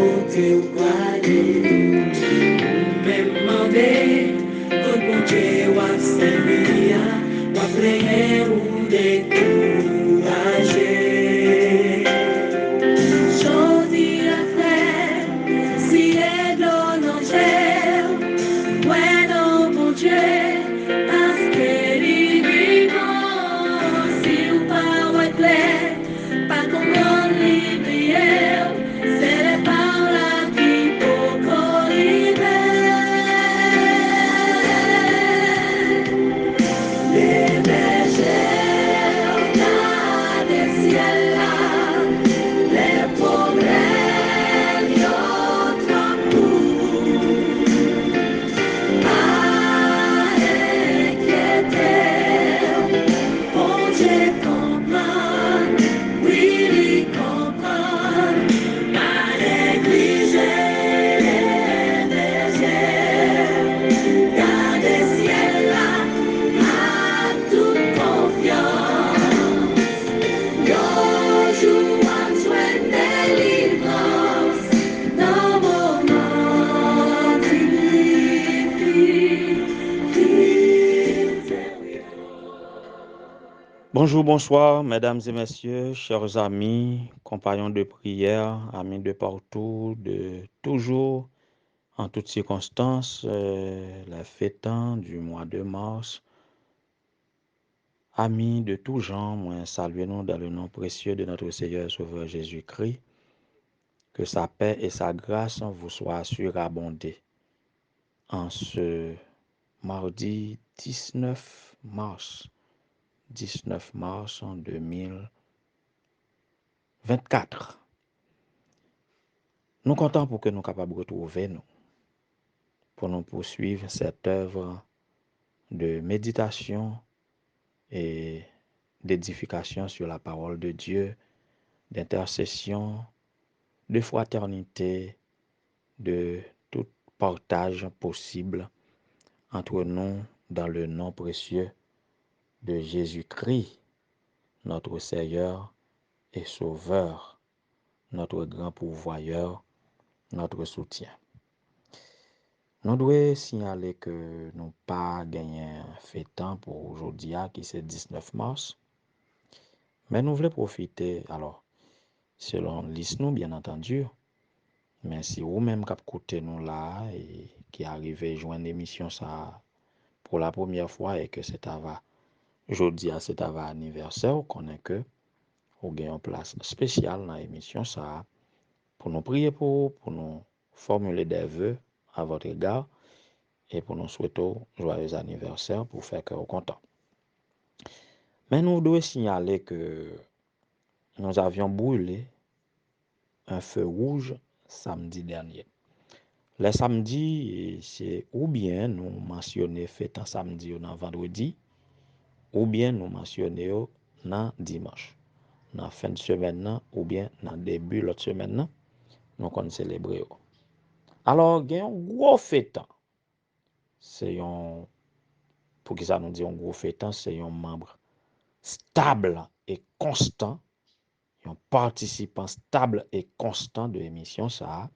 côté ou croyez. Même mauvais, quand bon Dieu ou servir, ou prier ou décourager. Choisi la frère, si est l'honneur, bueno bon Dieu, parce que vivant, si ou pas ou clair, pas comprendre les prières, c'est les paroles qui pour les bergers des ciels là, les problèmes notre coup, pas inquiéter, bon Dieu comprend, oui il comprend, pas négliger les bergers, gardez ciel là, à toute confiance. Yo joue en soin délivrance dans mon monde Bonjour, bonsoir, mesdames et messieurs, chers amis, compagnons de prière, amis de partout, de toujours, en toutes circonstances, les fêtants du mois de mars, amis de tout genre, moi saluez-nous dans le nom précieux de notre Seigneur et Sauveur Jésus-Christ, que sa paix et sa grâce vous soient surabondées en ce mardi 19 mars 2024. Nous comptons pour que nous capables de retrouver nous, pour nous poursuivre cette œuvre de méditation et d'édification sur la parole de Dieu, d'intercession, de fraternité, de tout partage possible entre nous dans le nom précieux de Jésus-Christ, notre Seigneur et Sauveur, notre grand pourvoyeur, notre soutien. Nous devons signaler que nous pas gagné fêtant pour aujourd'hui qui c'est 19 mars. Mais nous voulons profiter, alors, selon liste nous bien entendu, mais si vous même qui écoutez nous là et qui arrivez joindre l'émission ça pour la première fois et que c'est aujourd'hui c'est anniversaire, on connaît que vous avez une place spéciale dans l'émission ça pour nous prier pour nous formuler des vœux à votre égard et pour nous souhaiter joyeux anniversaire pour faire que vous content. Mais nous devons signaler que nous avions brûlé un feu rouge samedi dernier. Le samedi, c'est ou bien nous mentionner fête en samedi ou dans vendredi, ou bien nous mentionner dans dimanche. Dans fin de semaine ou bien dans début de l'autre semaine, nous allons célébrer. Alors, il y a un gros fête. C'est un, pour qui ça nous dit un gros fêtant, c'est un membre stable et constant, un participant stable et constant de l'émission ça,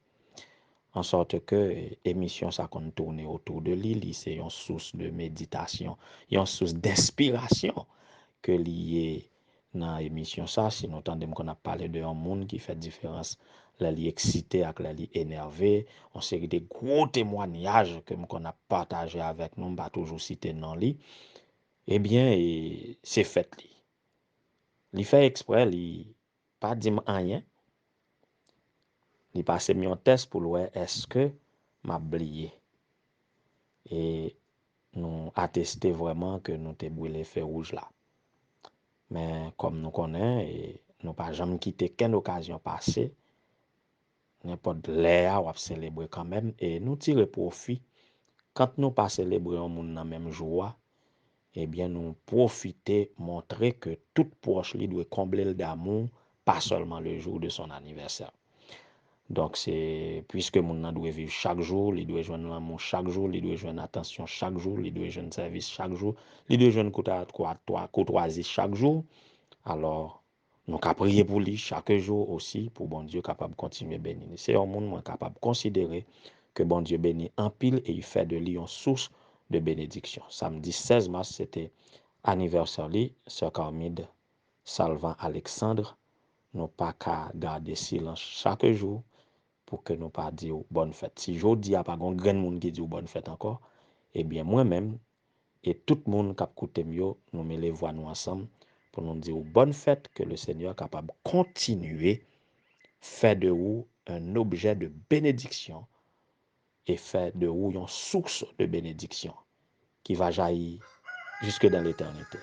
en sorte que l'émission ça qu'on tourne autour de lui, c'est une source de méditation, une source d'inspiration que lié dans l'émission ça, si nous entendons qu'on a parlé de un monde qui fait différence, la li excité avec la li énervé, on série de gros témoignages que qu'on a partagé avec nous, pas toujours cité dans lui. Eh bien, c'est fait li. Li fait exprès, li pas dit rien. Li passe mi un test pour voir est-ce que m'a oublié. Et nous attester vraiment que nous te brûlé feu rouge là. Mais comme nous connaissons et nous pas jamais quitté qu'une occasion passée, n'importe l'air ou célébrer quand même et nous tirer profit quand nous pas célébrer un monde dans même joie. Eh bien, nous profiter, montrer que toute proche lui doit combler le d'amour, pas seulement le jour de son anniversaire. Donc, c'est puisque mon nan doit vivre chaque jour, il doit joindre l'amour chaque jour, il doit joindre attention chaque jour, il doit joindre service chaque jour, il doit joindre courtoisie chaque jour. Alors, Nous avons prié pour lui chaque jour aussi, pour bon Dieu capable de continuer à bénir. C'est un monde capable de considérer que bon Dieu bénit en pile et il fait de lui une source de bénédiction. Samedi 16 mars, c'était anniversaire de Sœur Carmide Salvant Alexandre. Nous pas qu'à garder silence chaque jour pour que nous pas dire bonne fête. Si je dis à pas grand monde qui dit bonne fête encore, eh bien moi-même et tout le monde qui a écouté mieux, nous mettons les voix nous ensemble pour nous dire bonne fête, que le Seigneur est capable de continuer faire de vous un objet de bénédiction et faire de vous une source de bénédiction qui va jaillir jusque dans l'éternité.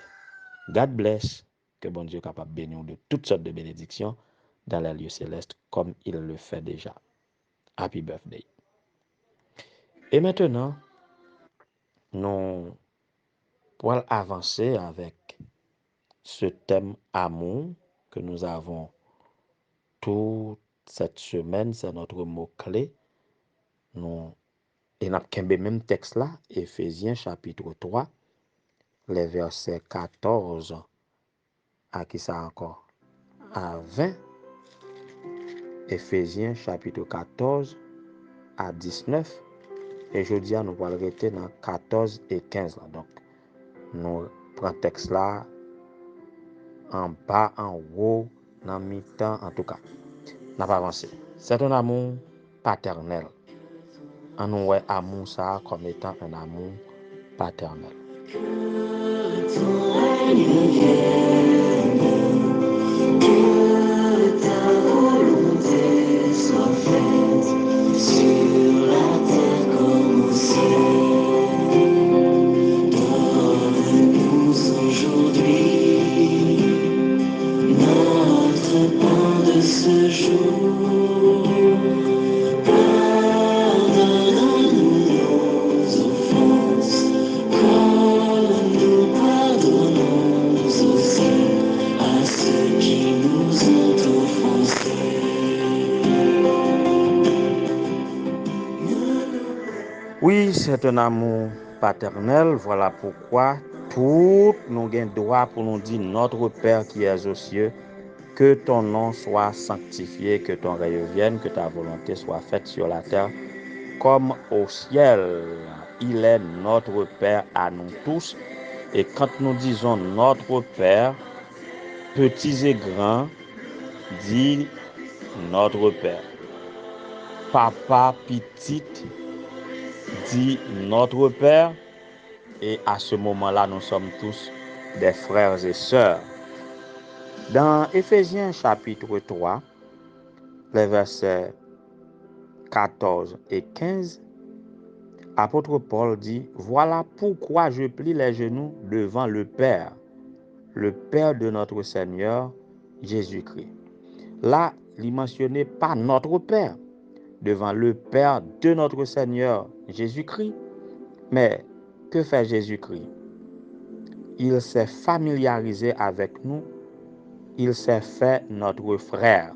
God bless, que bon Dieu est capable de bénir de toutes sortes de bénédictions dans les lieux célestes comme il le fait déjà. Happy birthday. Et maintenant, nous pourrons avancer avec ce thème amour que nous avons toute cette semaine. C'est notre mot-clé. Nous, et nous avons le même texte là, Éphésiens chapitre 3, les versets 14 à qui ça encore? À 20. Éphésiens chapitre 14 à 19. Et je dis à nous allons arrêter dans 14 et 15 là. Donc, nous prenons le texte là en bas, en haut, dans mi-temps, en tout cas. N'a pas avancé. C'est un amour paternel. On nous voit amour ça comme étant un amour paternel. Que ton règne vienne, que ta volonté soit faite sur la terre comme au ciel. Donne-nous aujourd'hui notre pain de ce jour. Pardonne-nous nos offenses, comme nous pardonnons aussi à ceux qui nous ont offensés. Oui, c'est un amour paternel. Voilà pourquoi tout nous avons droit pour nous dire notre Père qui es aux cieux, que ton nom soit sanctifié, que ton règne vienne, que ta volonté soit faite sur la terre comme au ciel. Il est notre Père à nous tous. Et quand nous disons notre Père, petits et grands, dit notre Père. Papa, petite, dit notre Père. Et à ce moment-là, nous sommes tous des frères et sœurs. Dans Éphésiens chapitre 3, les versets 14 et 15, apôtre Paul dit, voilà pourquoi je plie les genoux devant le Père de notre Seigneur Jésus-Christ. Là, il mentionnait pas notre Père, devant le Père de notre Seigneur Jésus-Christ. Mais que fait Jésus-Christ? Il s'est familiarisé avec nous. Il s'est fait notre frère.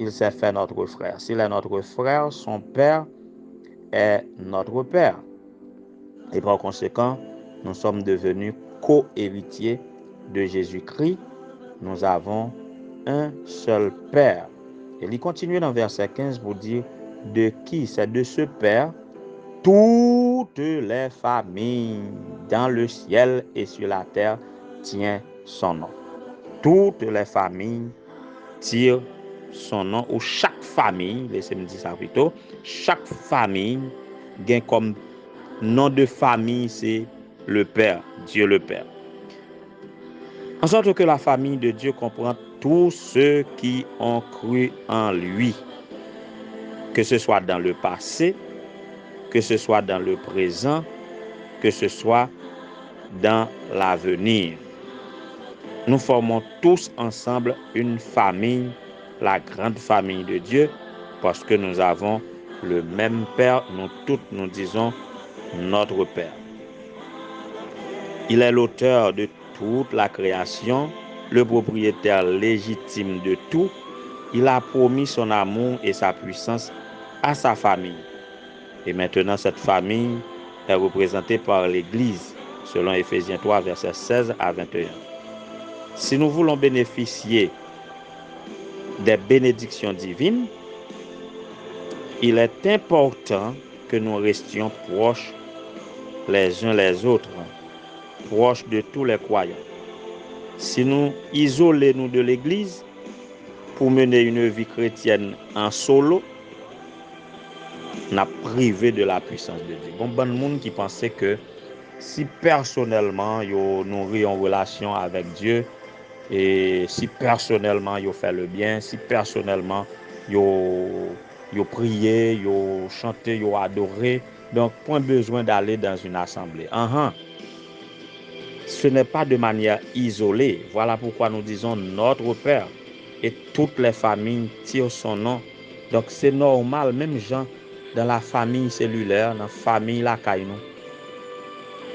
Il s'est fait notre frère. S'il est notre frère, son Père est notre Père. Et par conséquent, nous sommes devenus co-héritiers de Jésus-Christ. Nous avons un seul Père. Et il continue dans verset 15 pour dire de qui? C'est de ce Père toutes les familles dans le ciel et sur la terre tiennent son nom. Toutes les familles tirent son nom, ou chaque famille, laissez-moi dire ça plutôt, chaque famille gagne comme nom de famille, c'est le Père, Dieu le Père. En sorte que la famille de Dieu comprend tous ceux qui ont cru en lui, que ce soit dans le passé, que ce soit dans le présent, que ce soit dans l'avenir. Nous formons tous ensemble une famille, la grande famille de Dieu, parce que nous avons le même Père. Nous tous nous disons notre Père. Il est l'auteur de toute la création, le propriétaire légitime de tout. Il a promis son amour et sa puissance à sa famille. Et maintenant, cette famille est représentée par l'Église, selon Éphésiens 3, versets 16 à 21. Si nous voulons bénéficier des bénédictions divines, il est important que nous restions proches les uns les autres, proches de tous les croyants. Si nous isolons de l'Église pour mener une vie chrétienne en solo, nous avons privé de la puissance de Dieu. Bon monde qui pensait que si personnellement yo nourri en relation avec Dieu, et si personnellement yo fait le bien, si personnellement yo prié, yo chanté, yo adoré, donc point besoin d'aller dans une assemblée. Ce n'est pas de manière isolée. Voilà pourquoi nous disons notre Père et toutes les familles tirent son nom. Donc c'est normal, même gens dans la famille cellulaire, dans la famille la caille nous.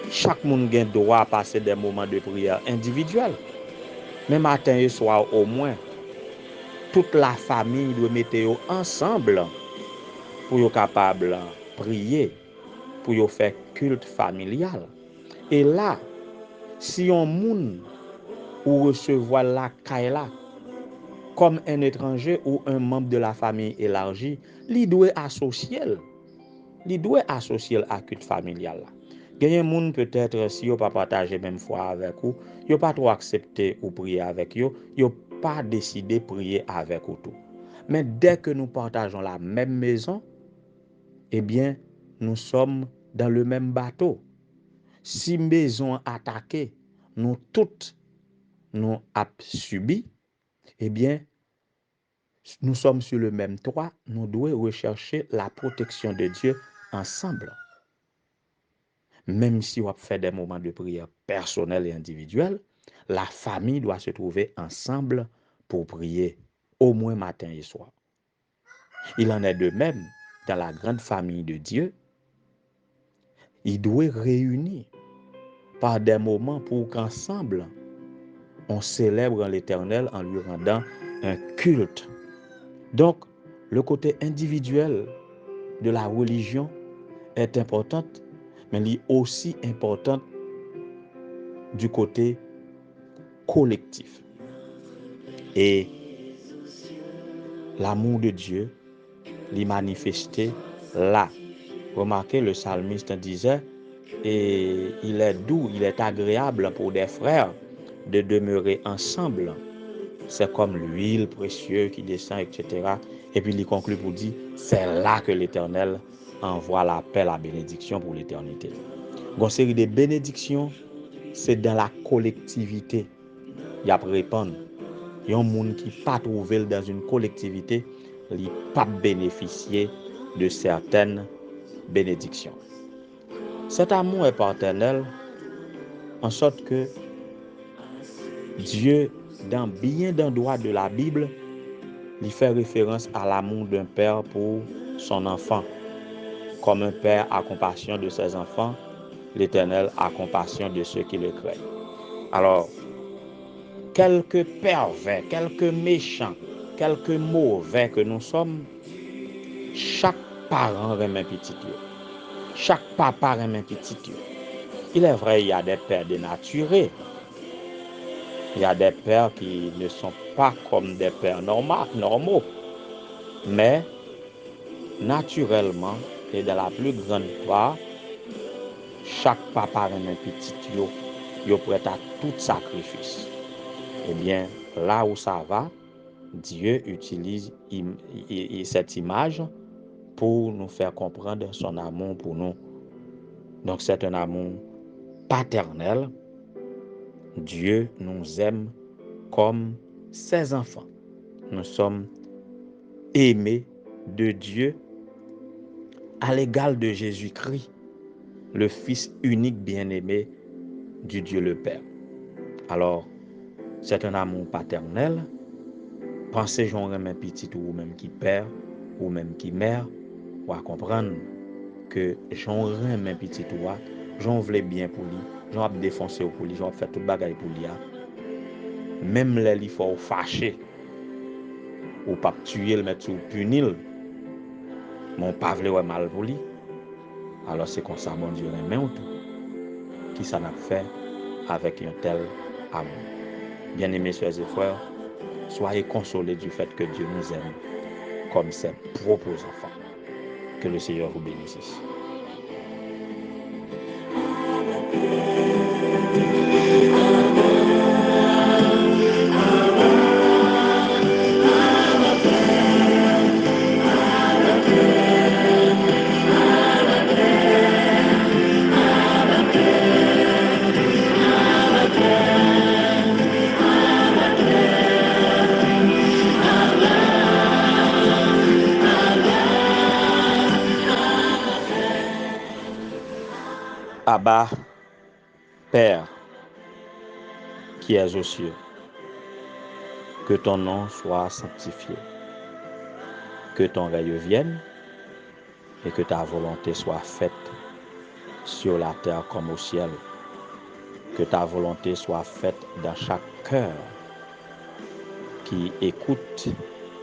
Chaque monde a droit à passer des moments de prière individuels. Mais matin et soir au moins, toute la famille doit mettre ensemble pour être capable de prier, pour faire culte familial. Et là, si on moun ou recevoir la caille comme un étranger ou un membre de la famille élargie, il doit associer à culte familial. Gen moun peut-être si yo pas partager même foi avec vous, yo pas trop accepter ou prier avec yo pas décidé prier avec vous tout. Mais dès que nous partageons la même maison, eh bien, nous sommes dans le même bateau. Si maison attaquée, nous toutes nous avons subi, eh bien, nous sommes sur le même toit, nous devons rechercher la protection de Dieu ensemble. Même si on fait des moments de prière personnels et individuels, la famille doit se trouver ensemble pour prier, au moins matin et soir. Il en est de même dans la grande famille de Dieu. Il doit réunir par des moments pour qu'ensemble, on célèbre l'Éternel en lui rendant un culte. Donc, le côté individuel de la religion est important, mais il est aussi important du côté collectif. Et l'amour de Dieu l'est manifesté là. Remarquez, le psalmiste disait, et il est doux, il est agréable pour des frères de demeurer ensemble. C'est comme l'huile précieuse qui descend, etc. Et puis il conclut pour dire, c'est là que l'Éternel envoie la paix, la bénédiction pour l'éternité. Une série de bénédictions, c'est dans la collectivité. Il y a répondre. Il y a un monde qui pas trouvé dans une collectivité, il pas bénéficier de certaines bénédictions. Cet amour est paternel, en sorte que Dieu, dans bien d'endroits de la Bible, il fait référence à l'amour d'un père pour son enfant. Comme un père a compassion de ses enfants, l'Éternel a compassion de ceux qui le craignent. Alors, quelques pervers, quelques méchants, quelques mauvais que nous sommes, chaque parent remet un petit Dieu. Chaque papa remet un petit Dieu. Il est vrai, il y a des pères dénaturés. Il y a des pères qui ne sont pas comme des pères normaux. Mais, naturellement, et de la plus grande part, chaque papa remet un petit Dieu. Il est prêt à tout sacrifice. Eh bien, là où ça va, Dieu utilise cette image pour nous faire comprendre son amour pour nous. Donc c'est un amour paternel. Dieu nous aime comme ses enfants. Nous sommes aimés de Dieu à l'égal de Jésus-Christ, le Fils unique bien-aimé du Dieu le Père. Alors, c'est un amour paternel. Pensez j'en un petit ou même qui père ou même qui mère, ou à comprendre que j'en un petit ou j'en voulais bien pour lui, j'en ai défoncé pour lui, j'en fait toute bagaille pour lui. Même les il faut fâcher ou pas tuer le mettre ou punir, mon pas vle mal pour lui. Alors c'est comme ça mon Dieu remet tout. Qui ça n'a fait avec un tel amour. Bien-aimés sœurs et frères, soyez consolés du fait que Dieu nous aime comme ses propres enfants. Que le Seigneur vous bénisse. Abba, Père, qui es aux cieux, que ton nom soit sanctifié, que ton règne vienne et que ta volonté soit faite sur la terre comme au ciel. Que ta volonté soit faite dans chaque cœur qui écoute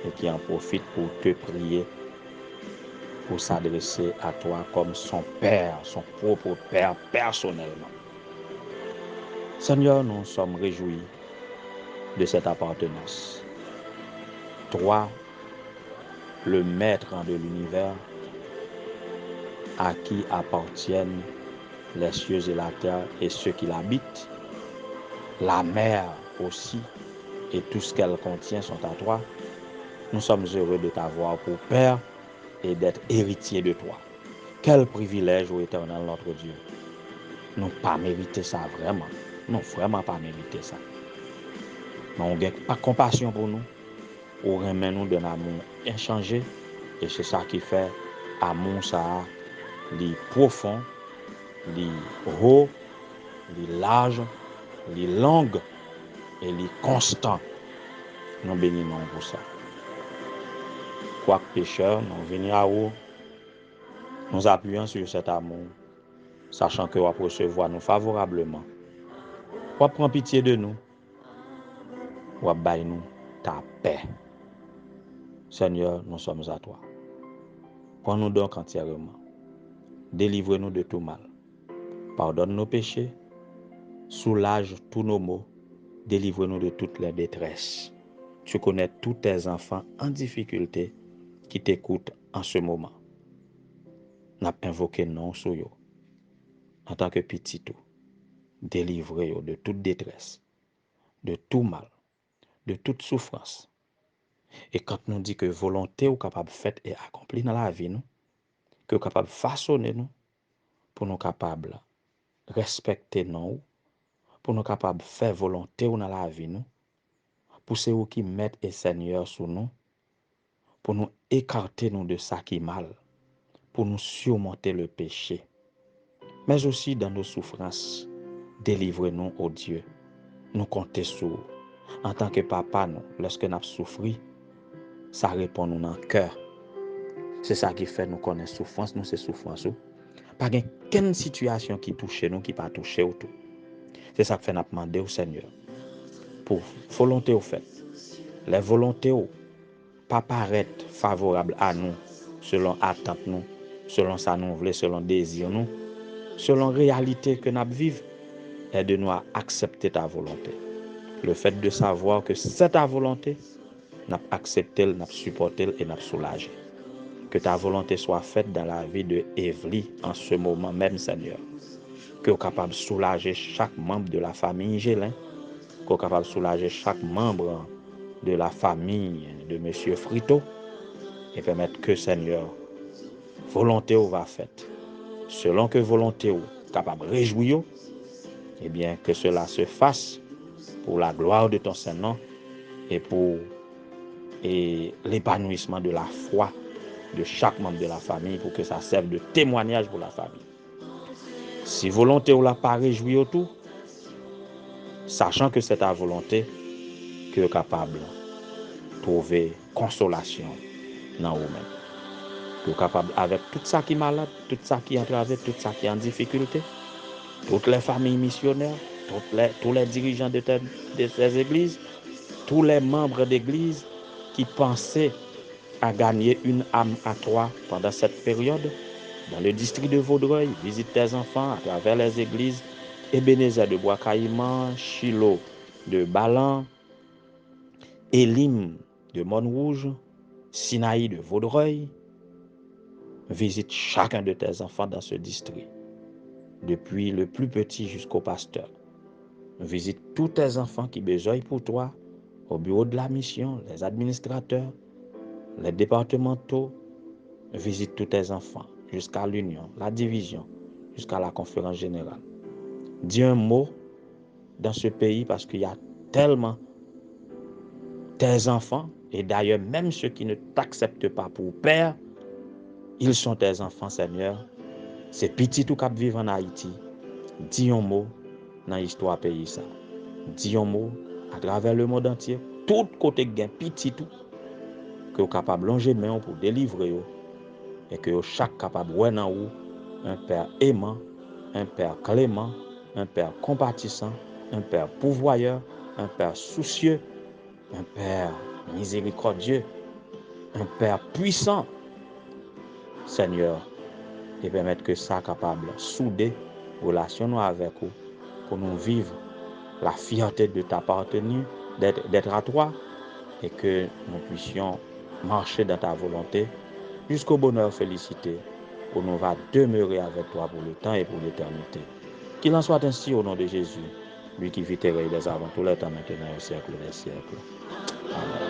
et qui en profite pour te prier, pour s'adresser à toi comme son Père, son propre Père personnellement. Seigneur, nous sommes réjouis de cette appartenance. Toi, le maître de l'univers, à qui appartiennent les cieux et la terre et ceux qui l'habitent, la mer aussi et tout ce qu'elle contient sont à toi. Nous sommes heureux de t'avoir pour Père et d'être héritier de toi. Quel privilège, ô Éternel, notre Dieu. Nous pas mérité ça vraiment. Non, vraiment pas mérité ça. Mais on n'a pas compassion pour nous. On remet nous d'un amour inchangé. Et c'est ça qui fait amour ça, li profond, li haut, li large, li longue et li constant. Nous bénissons pour ça. Quoique pécheurs, nous venons à vous, nous appuyons sur cet amour, sachant que vous recevoir nous favorablement. Vous prendre pitié de nous, vous bailler nous ta paix. Seigneur, nous sommes à toi. Prends-nous donc entièrement. Délivre-nous de tout mal. Pardonne nos péchés. Soulage tous nos maux. Délivre-nous de toutes les détresses. Tu connais tous tes enfants en difficulté qui t'écoutent en ce moment. N'a invoqué non sur eux. En tant que petit tout. Délivre-nous de toute détresse, de tout mal, de toute souffrance. Et quand nous dit que volonté est capable de faire et accomplir dans la vie, nous, que nous capable de façonner nous, pour nous capables de respecter nous, pour nous capables de faire volonté dans la vie, nous, pour ceux qui mettent et Seigneur sur nous, pour nous écarter nous de ça qui est mal, pour nous surmonter le péché, mais aussi dans nos souffrances, délivre-nous, ô Dieu. Nous comptons sur en tant que papa, nous, lorsque nous avons souffert, ça répond nous dans le cœur. C'est ça qui fait nous connaître souffrance, nous c'est souffrance. Pas qu'une situation qui touche nous, qui pas touché ou tout. C'est ça que fait nous demander au Seigneur. Pour volonté au fait. Les volontés au pas paraître favorables à nous, selon attente nous, selon ça nous voulons, selon désir nous, selon réalité que nous vivons, aide-nous à accepter ta volonté. Le fait de savoir que c'est ta volonté, nous accepté, nous supporté et nous soulagé. Que ta volonté soit faite dans la vie de Evely en ce moment même, Seigneur. Que tu es capable de soulager chaque membre de la famille Gélin. Que tu es capable de soulager chaque membre de la famille de M. Frito. Et permettre que, Seigneur, volonté va faite. Selon que volonté est capable de réjouir, eh bien, que cela se fasse pour la gloire de ton Saint-Nom et pour l'épanouissement de la foi de chaque membre de la famille pour que ça serve de témoignage pour la famille. Si volonté ou la pas réjouir autour, sachant que c'est ta volonté, que tu es capable de trouver consolation dans vous-même. Que tu es capable avec tout ça qui est malade, tout ça qui est entravé, tout ça qui est en difficulté, toutes les familles missionnaires, tous les dirigeants de ces églises, tous les membres d'église qui pensaient à gagner une âme à toi pendant cette période, dans le district de Vaudreuil, visite tes enfants à travers les églises Ebenezer de Bois-Caïman, Shiloh de Balan, Élim de Montrouge, Sinaï de Vaudreuil. Visite chacun de tes enfants dans ce district, depuis le plus petit jusqu'au pasteur. Visite tous tes enfants qui besognent pour toi, au bureau de la mission, les administrateurs, les départementaux. Visite tous tes enfants jusqu'à l'union, la division, jusqu'à la conférence générale. Dis un mot dans ce pays parce qu'il y a tellement tes enfants, et d'ailleurs même ceux qui ne t'acceptent pas pour père, ils sont tes enfants, Seigneur. C'est petit tout cap vivre en Haïti. Dis un mot dans l'histoire pays ça. Dis un mot à travers le monde entier. Tout côté gain petit tout que vous capable longer main pour délivrer et que chaque capable voir dans vous un père aimant, un père clément, un père compatissant, un père pourvoyeur, un père soucieux, un père miséricordieux, un père puissant, Seigneur, et permettre que ça capable souder relation avec vous pour nous vivre la fierté de t'appartenir, d'être à toi, et que nous puissions marcher dans ta volonté jusqu'au bonheur félicité, où nous va demeurer avec toi pour le temps et pour l'éternité. Qu'il en soit ainsi au nom de Jésus, lui qui vit et règne des avant tous les temps, maintenant et au siècle des siècles. Amen.